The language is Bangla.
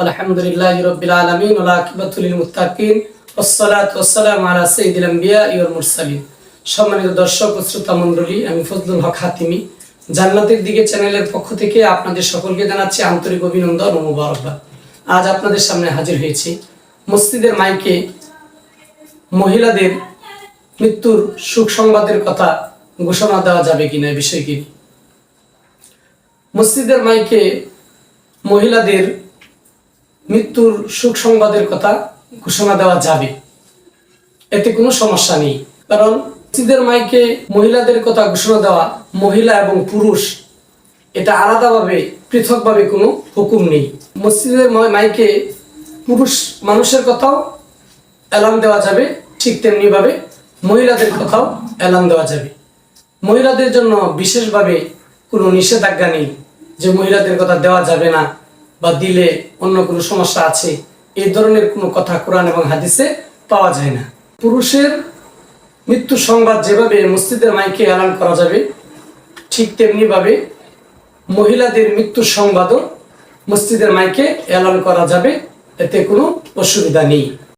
আলহামদুলিল্লাহি রাব্বিল আলামিন ওয়া আকিবাতুল লিল মুত্তাকিন ওয়াসসালাতু ওয়াসসালামু আলা সাইয়্যিদিল আমবিয়া ওয়াল মুরসালিন। সম্মানিত দর্শক ও শ্রোতা মণ্ডলী, আমি ফজলুল হক হাতিমি জান্নাতের দিকে চ্যানেলের পক্ষ থেকে আপনাদের সকলকে জানাচ্ছি আন্তরিক অভিনন্দন ও মোবারকবাদ। আজ আপনাদের সামনে হাজির হয়েছি মসজিদের মাইকে মহিলাদের মৃত্যুর সুখ সংবাদের কথা ঘোষণা দেওয়া যাবে কিনা বিষয় কি। মসজিদের মাইকে মহিলাদের মৃত্যুর সুখ সংবাদের কথা ঘোষণা দেওয়া যাবে, এতে কোনো সমস্যা নেই। কারণ মসজিদের মাইকে মহিলাদের কথা ঘোষণা দেওয়া, মহিলা এবং পুরুষ এটা আলাদাভাবে পৃথকভাবে কোনো হুকুম নেই। মসজিদের মাইকে পুরুষ মানুষের কথাও এলান দেওয়া যাবে, ঠিক তেমনিভাবে মহিলাদের কথাও এলান দেওয়া যাবে। মহিলাদের জন্য বিশেষভাবে কোনো নিষেধাজ্ঞা নেই যে মহিলাদের কথা দেওয়া যাবে না বা দিলে অন্য কোনো সমস্যা আছে, এই ধরনের কোনো কথা কোরআন এবং হাদিসে পাওয়া যায় না। পুরুষের মৃত্যু সংবাদ যেভাবে মসজিদের মাইকে এলান করা যাবে, ঠিক তেমনিভাবে মহিলাদের মৃত্যুর সংবাদও মসজিদের মাইকে এলান করা যাবে, এতে কোনো অসুবিধা নেই।